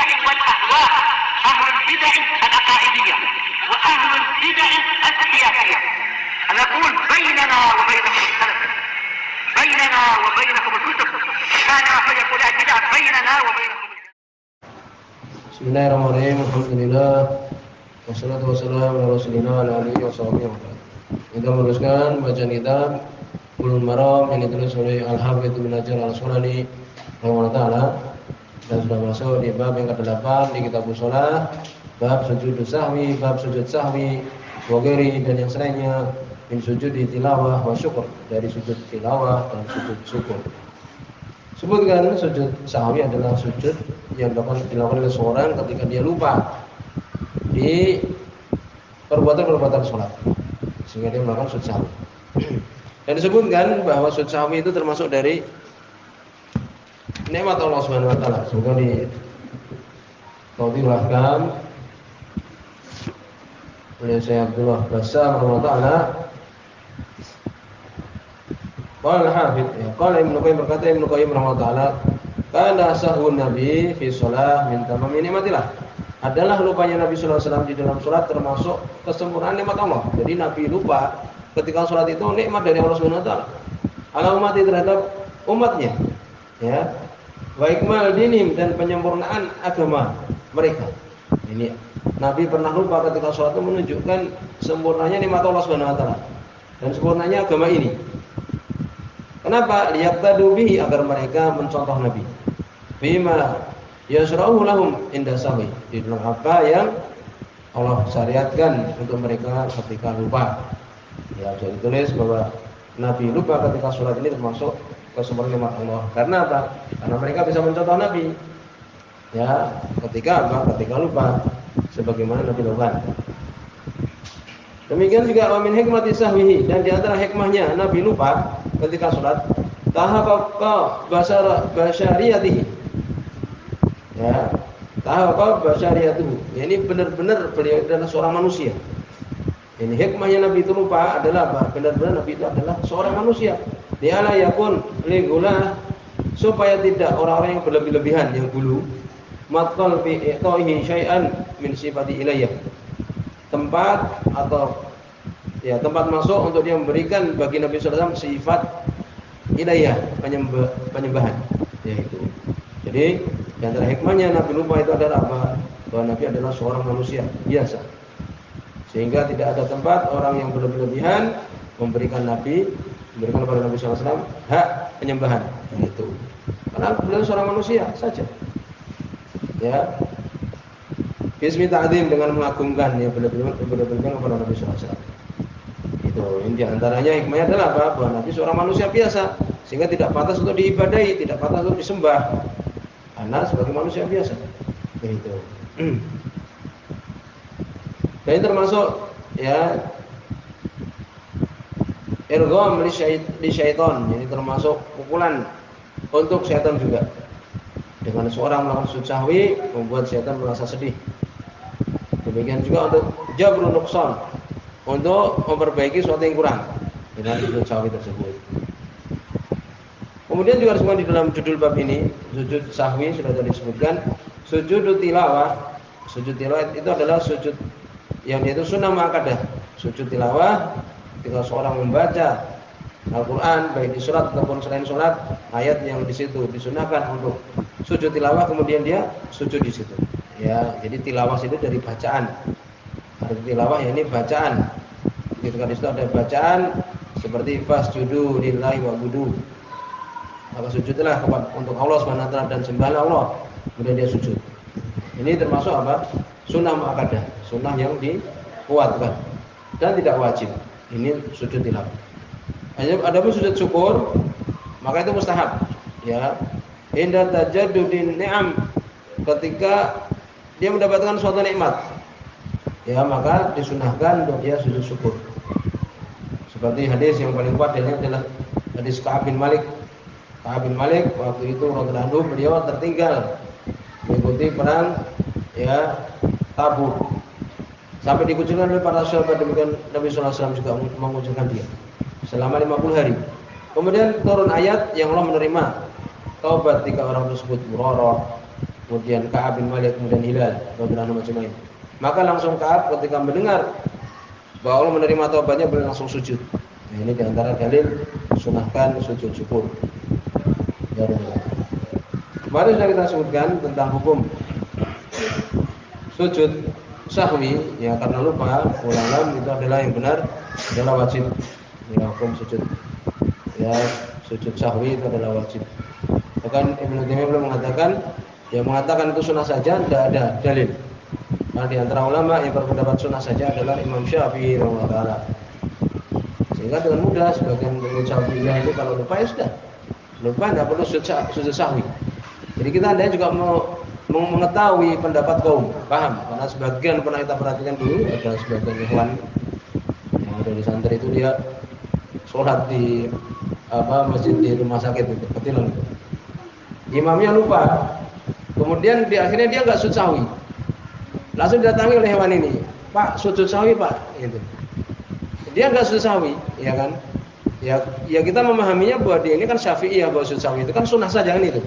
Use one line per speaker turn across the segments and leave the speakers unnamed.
البدع والأهواء، أهل البدع العقائدية وأهل البدع السياسية. نقول بيننا وبينكم السلف، بيننا وبينكم الكتب، كان فيقول البدع بيننا وبينكم.
Bismillahirrahmanirrahim. Alhamdulillah. Wassalatu wassalamu ala Rasulillah wa ala alihi washabihi. Kita meneruskan bacaan kitab Bulughul Maram yang ditulis oleh Al-Hafidz Ibnu Hajar Al-Asqalani rahimahullah taala. Dan sudah masuk di bab yang ke-8 di kitab shalah, bab sujud sahwi, bab sujud sahwi, wageri dan yang selainnya min sujud di tilawah wa syukur, dari sujud tilawah dan sujud syukur. Sebutkan sujud sahwi adalah sujud yang dilakukan oleh seorang ketika dia lupa di perbuatan-perbuatan sholat sehingga dia melakukan sujud sahwi. Dan disebutkan bahwa sujud sahwi itu termasuk dari nikmat Allah Subhanahu wa taala. Semoga di tauhidulahkan oleh Syekh Abdullah Bassam rahimahullah taala. Qala al-Hafidz, qala Ibnu Qayyim, berkata Ibnu Qayyim rahimahullah taala, kana sahwun nabi fi shalah min tamami nikmatillah. Adalah lupanya Nabi sallallahu alaihi wasallam di dalam salat termasuk kesempurnaan nikmat Allah. Jadi Nabi lupa ketika salat itu nikmat dari Allah Subhanahu wa taala. Ala umat terhadap umatnya. Ya. Wa ikmal dinim, dan penyempurnaan agama mereka. Ini Nabi pernah lupa ketika salat itu menunjukkan sempurnanya nikmat Allah Subhanahu wa taala dan sempurnanya agama ini. Kenapa? Liyaqtadu bihi, agar mereka mencontoh Nabi. Bima yasra'uhu lahum inda sahwi, di dalam apa yang Allah syariatkan untuk mereka ketika lupa. Ya, jadi tulis bahwa Nabi lupa ketika sholat ini termasuk kesempurnaan nikmat Allah. Karena apa? Karena mereka bisa mencontoh Nabi. Ya, ketika apa? Ketika lupa, sebagaimana Nabi lakukan. Demikian juga wa min hikmati sahwihi, dan di antara hikmahnya Nabi lupa ketika sholat, tahaqqa basyariyatihi. Ya, tahaqqa basyariyatuhu. Ini benar-benar beliau adalah seorang manusia. Ini hikmahnya Nabi itu lupa adalah apa? Benar-benar Nabi itu adalah seorang manusia. Diala yakun ligula, supaya tidak orang-orang yang berlebih-lebihan, yang dulu matqal fi i'ta'ihi syai'an min sifati ilayah. Tempat atau ya tempat masuk untuk dia memberikan bagi Nabi sallallahu alaihi wasallam sifat ilayah, penyembahan. Yaitu. Jadi di antara hikmahnya Nabi lupa itu adalah apa? Bahwa Nabi adalah seorang manusia biasa. Sehingga tidak ada tempat orang yang berlebihan memberikan kepada Nabi sallallahu alaihi wasallam hak penyembahan. Itu. Karena beliau seorang manusia saja. Ya. Bismi ta'zim, dengan mengagungkan, ya berlebihan kepada Nabi sallallahu alaihi wasallam. Itu. Ini di antaranya hikmahnya adalah apa? Bahwa Nabi seorang manusia biasa, sehingga tidak pantas untuk diibadahi, tidak pantas untuk disembah. Karena sebagai manusia biasa. Begitu. Dan ini termasuk ya irgham li syaitan, jadi termasuk pukulan untuk syaitan juga. Dengan seorang melakukan sujud sahwi membuat syaitan merasa sedih. Demikian juga untuk jabrun nuqsan, untuk memperbaiki sesuatu yang kurang dengan sujud sahwi tersebut. Kemudian juga disebutkan di dalam judul bab ini, sujud sahwi sudah tadi disebutkan. Sujud tilawah, sujud tilawah itu adalah sujud yang itu sunnah muakkadah. Sujud tilawah ketika seorang membaca Al-Quran baik di sholat ataupun selain sholat, ayat yang di situ disunahkan untuk sujud tilawah, kemudian dia sujud di situ. Ya, jadi tilawah itu dari bacaan. Arti tilawah ya ini bacaan. Ketika di situ ada bacaan seperti fasjudu lillahi wa'budu. Maka sujudlah untuk Allah Subhanahu wa taala dan sembahlah Allah. Kemudian dia sujud. Ini termasuk apa? Sunnah muakkadah, sunnah yang dikuatkan dan tidak wajib. Ini sujud tilawah. Adapun sujud syukur, maka itu mustahab. Ya, inda tajaddudin ni'am, ketika dia mendapatkan suatu nikmat, ya maka disunahkan untuk dia sujud syukur. Seperti hadis yang paling kuat adalah hadis Ka'ab bin Malik. Ka'ab bin Malik waktu itu radhiyallahu anhu, beliau tertinggal mengikuti perang ya Tabuk. Sampai dikucilkan oleh para sahabat, demikian Nabi sallallahu alaihi wasallam juga mengucilkan dia selama 50 hari. Kemudian turun ayat yang Allah menerima taubat 3 orang tersebut, Murarah, kemudian Ka'ab bin Malik, kemudian Hilal radhiyallahu anhu majma'in. Maka langsung Ka'ab ketika mendengar bahwa Allah menerima taubatnya beliau langsung sujud. Nah, ini diantara dalil sunahkan sujud syukur. Ya, kemarin sudah kita sebutkan tentang hukum sujud sahwi, ya karena lupa, ulang itu adalah yang benar, adalah wajib. Ya, hukum sujud, ya sujud sahwi itu adalah wajib. Bahkan Ibnu Taimiyah belum mengatakan, yang mengatakan itu sunnah saja, tidak ada dalil. Nah, di antara ulama yang berpendapat sunnah saja adalah Imam Syafi'i rahimahullah. Sehingga dengan mudah sebagian pengikut Syafi'iyah itu kalau lupa ya sudah, lupa tidak perlu sujud sahwi. Jadi kita hendaknya juga mau mengetahui pendapat kaum, paham? Karena sebagian pernah kita perhatikan dulu, ada sebagian ikhwan yang ada di santri itu dia sholat di masjid di rumah sakit itu, ketilang. Imamnya lupa, kemudian di akhirnya dia nggak sujud sahwi, langsung didatangi oleh hewan ini, Pak sujud sahwi Pak, gitu. Dia nggak sujud sahwi, ya kan? Ya kita memahaminya bahwa dia ini kan Syafi'i ya, bahwa sujud sahwi itu kan sunnah saja kan itu.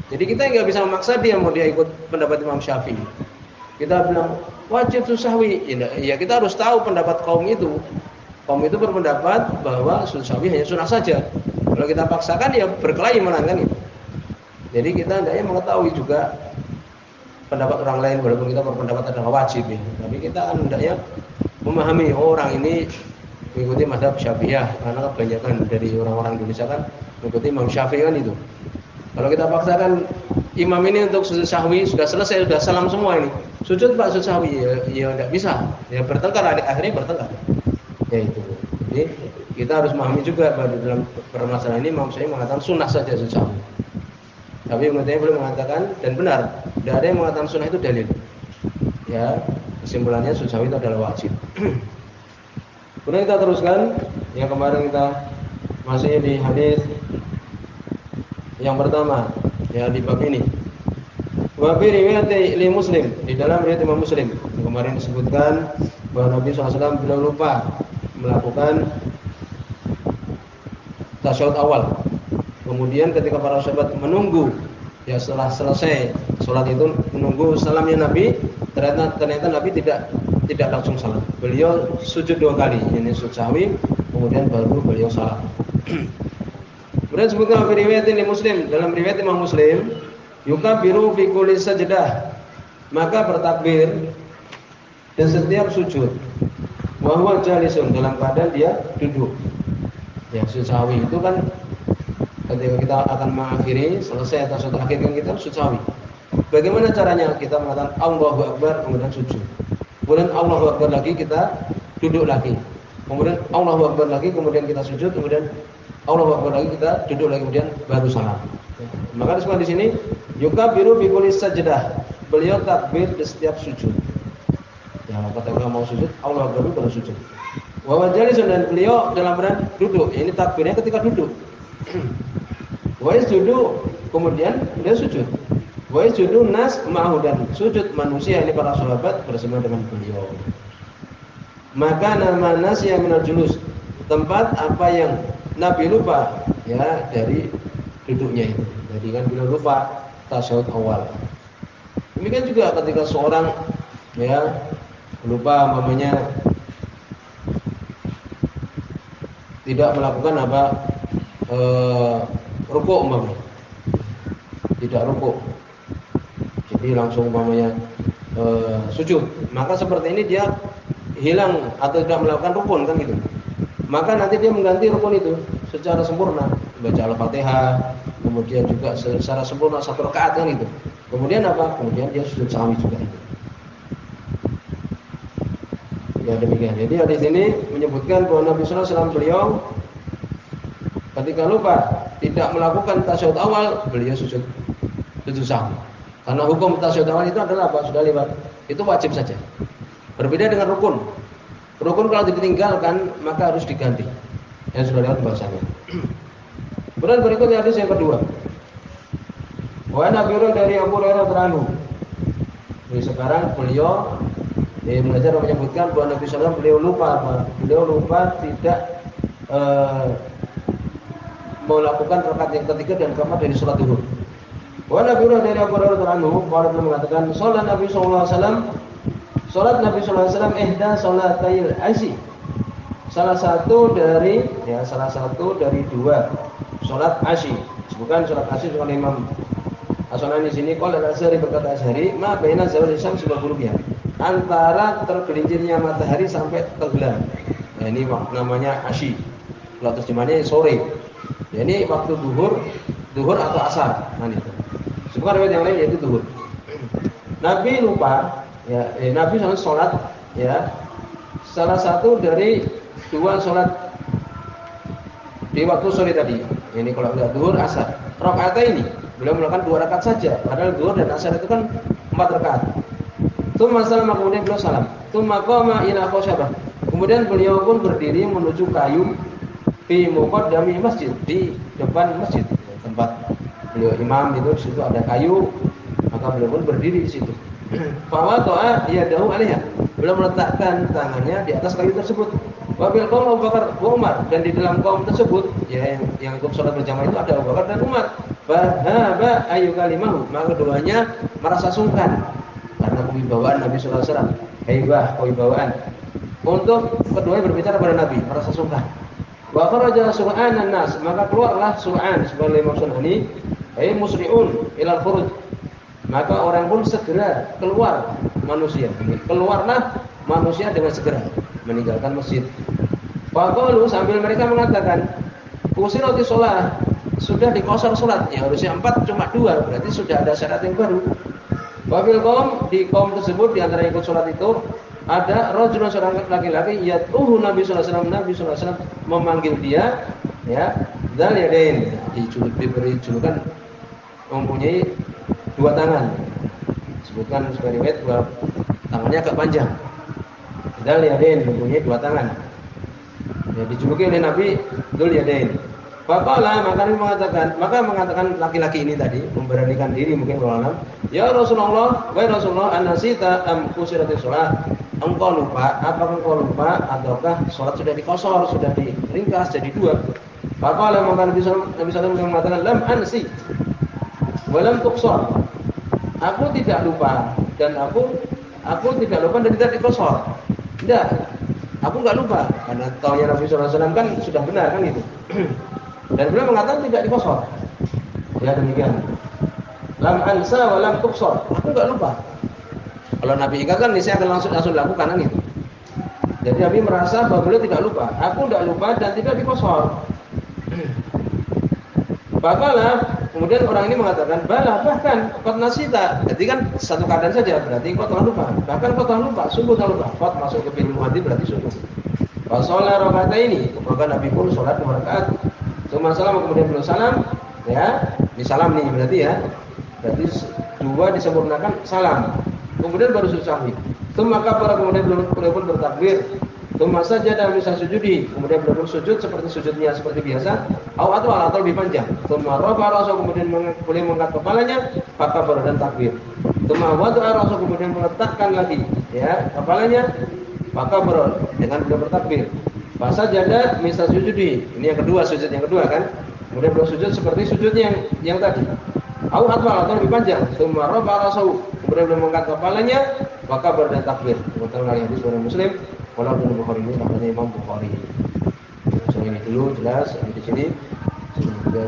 Jadi kita nggak bisa memaksa dia mau dia ikut pendapat Imam Syafi'i. Kita bilang wajib sujud sahwi, ya kita harus tahu pendapat kaum itu. Kaum itu berpendapat bahwa sujud sahwi hanya sunnah saja. Kalau kita paksakan ya berkelahi kan itu. Jadi kita hendaknya mengetahui juga pendapat orang lain walaupun kita berpendapat adalah wajib ya. Tapi kita hendaknya memahami orang ini mengikuti mazhab Syafi'iyah karena kebanyakan dari orang-orang Indonesia kan mengikuti Imam Syafi'i kan itu. Kalau kita paksakan imam ini untuk sujud sahwi sudah selesai, sudah salam semua ini. Sujud Pak sujud sahwi ya tidak bisa. Ya bertengkar, akhirnya bertengkar. Ya itu. Jadi kita harus memahami juga bahwa di dalam permasalahan ini Imam Syafi'i mengatakan sunnah saja sujud sahwi. Tapi Ibnu Taimiyah belum mengatakan dan benar, tidak ada yang mengatakan sunnah itu dalil. Ya, kesimpulannya sujud sahwi itu adalah wajib. Kemudian kita teruskan yang kemarin kita masih di hadis yang pertama ya di bab ini. Wa fi riwayat li Muslim, di dalam riwayat Imam Muslim yang kemarin disebutkan bahwa Nabi SAW beliau lupa melakukan tasyahud awal. Kemudian ketika para sahabat menunggu ya setelah selesai sholat itu menunggu salamnya Nabi, ternyata Nabi tidak langsung salam. Beliau sujud 2 kali, ini sujud sahwi, kemudian baru beliau salam. Kemudian sebutkan riwayat ini Muslim, dalam riwayat Imam Muslim, yukabiru fi kulli sajdah, maka bertakbir dan setiap sujud. Wa huwa jalisun, dalam keadaan dia duduk. Ya sujud sahwi itu kan ketika kita akan mengakhiri selesai atau setelah akhir kan kita sujud sahwi. Bagaimana caranya? Kita mengatakan Allahu Akbar kemudian sujud. Kemudian Allahu Akbar lagi kita duduk lagi. Kemudian Allahu Akbar lagi kemudian kita sujud, kemudian Allahu Akbar lagi kita duduk lagi kemudian baru salam. Maka disebut di sini yukabiru bi kulli sajdah. Beliau takbir di setiap sujud. Ya, ketika mau sujud Allahu Akbar baru sujud. Wa wajalisun, dan beliau dalam keadaan duduk. Ini takbirnya ketika duduk. Wa yasjudu, kemudian beliau sujud. Wa yasjudu nas ma'ahu, dan sujud manusia ini para sahabat bersama dengan beliau. Maka nama nasya minal julus, tempat apa yang Nabi lupa ya dari duduknya itu. Jadi kan beliau lupa tasyahud awal. Demikian juga ketika seorang ya lupa umpamanya tidak melakukan rukuk umpamanya. Tidak rukuk. Jadi langsung umpamanya sujud. Maka seperti ini dia hilang atau tidak melakukan rukun kan gitu. Maka nanti dia mengganti rukun itu secara sempurna, baca Al-Fatihah, kemudian juga secara sempurna 1 rakaat kan itu. Kemudian apa? Kemudian dia sujud sahwi juga itu. Ya demikian. Jadi hadis ini menyebutkan bahwa Nabi sallallahu alaihi wasallam beliau ketika lupa tidak melakukan tasyahud awal, beliau sujud sahwi. Karena hukum tasyahud awal itu adalah apa? Sudah lewat. Itu wajib saja. Berbeda dengan rukun. Rukun kalau ditinggalkan maka harus diganti. Yang sudah lewat bahasanya. Kemudian berikutnya hadis yang kedua. Wa Nabi dari Abu Hurairah radhiyallahu. Jadi sekarang beliau mengajar menyebutkan bahwa Nabi SAW beliau lupa tidak melakukan rakaat yang ketiga dan keempat dari sholat zuhur. Wa Nabi dari Abu Hurairah anhu qala mengatakan salat Nabi sallallahu alaihi wasallam salat Nabi sallallahu alaihi wasallam ihda salatayil asy. Salah satu dari dua salat asy. Bukan salat asy dengan Imam As-Sunani sini qala al-Azhari berkata Azhari ma baina zawal syams wa ghurubiha. Antara tergelincirnya matahari sampai tenggelam. Nah, ini namanya asy. Kalau terjemahnya sore. Ya, ini waktu duhur atau asar. Nah, itu. Sebuah riwayat yang lain yaitu duhur. Nabi lupa, ya, Nabi sholat, ya, salah satu dari dua sholat di waktu sore tadi. Ini kalau tidak duhur asar. Rakaat ini beliau melakukan 2 rakaat saja. Padahal duhur dan asar itu kan 4 rakaat. Tsumma salama kemudian beliau salam. Tsumma qama ila khoshabah. Kemudian beliau pun berdiri menuju kayu di muqaddami masjid, di depan masjid tempat beliau imam itu. Di situ ada kayu, maka beliau pun berdiri di situ. Fa wada'a yadahu 'alaiha. Beliau meletakkan tangannya di atas kayu tersebut. Wa bil qaum Abu Bakar wa Umar, dan di dalam kaum tersebut ya yang ikut salat berjamaah itu ada Abu Bakar dan Umar. Bahaba ayu kalimahu, maka keduanya merasa sungkan karena kewibawaan Nabi sallallahu alaihi wasallam. Haibah, kewibawaan. Untuk keduanya berbicara pada Nabi, merasa sungkan. Wa kharaja sur'anan nas, maka keluarlah sur'an sebagai Imam Sunani, ay musri'un ilal khuruj. Maka orang pun segera keluar manusia. Keluarlah manusia dengan segera meninggalkan masjid. Faqalu, sambil mereka mengatakan, "Usirati shalah." Sudah dikosor salat. Ya harusnya 4 cuma 2, berarti sudah ada syarat yang baru. Wa fil qaum, di kaum tersebut di antara yang ikut salat itu ada rajulun, seorang laki-laki, yatuhu Nabi sallallahu alaihi wasallam, Nabi sallallahu alaihi wasallam memanggil dia, ya, dzal yadain, diberi julukan mempunyai 2 tangan. Sebutkan sebagai riwayat 2 tangannya agak panjang. Dzal yadain, mempunyai 2 tangan. Ya, dijuluki oleh Nabi dzul yadain. Faqala, maka mengatakan laki-laki ini tadi memberanikan diri mungkin kalau ya Rasulullah, wahai Rasulullah, an-nasita am kusiratis shalah. Engkau lupa, apakah engkau lupa ataukah salat sudah dikosor, sudah diringkas jadi 2? Faqala, maka Nabi sallallahu alaihi wasallam mengatakan lam ansi wa lam tuqsar. Aku tidak lupa dan aku tidak lupa dan tidak dikosor. Tidak. Aku enggak lupa karena taunya Nabi sallallahu alaihi wasallam kan sudah benar kan itu. Dan beliau mengatakan tidak dikosor. Ya demikian. Lam ansa wa lam tuqsar. Aku enggak lupa. Kalau Nabi ingatkan, saya akan langsung lakukan kan itu. Jadi Nabi merasa bahwa beliau tidak lupa. Aku tidak lupa dan tidak dikosor. Bakalah, kemudian orang ini mengatakan, balah, bahkan kot nasita. Jadi kan satu keadaan saja, berarti kau telah lupa. Bahkan kau telah lupa, sungguh telah lupa. Kot masuk ke fi'il mudhari berarti sungguh. Sholat rakaat ini, maka Nabi pun sholat 2 rakaat. Cuma salam, kemudian beliau salam, ya, ini salam nih berarti ya. Berarti 2 disempurnakan salam. Kemudian baru sujud sahwi. Maka para kemudian beliau pun bertakbir. Masa saja bisa sujudi. Kemudian beliau pun sujud seperti sujudnya seperti biasa. Atau lebih panjang. Kemudian beliau mengangkat kepalanya. Maka baru dan takbir. Kemudian meletakkan lagi ya kepalanya. Maka baru dengan beliau bertakbir. Masa jada bisa sujudi. Ini yang kedua, sujud yang kedua kan. Kemudian beliau sujud seperti sujudnya yang tadi. Atau lebih panjang. Kemudian beliau mengangkat kepalanya, maka baru dan takbir. Kemudian lagi hadis dari Muslim, walaupun Bukhari ini namanya Imam Bukhari. Ini dulu jelas di sini. Sudah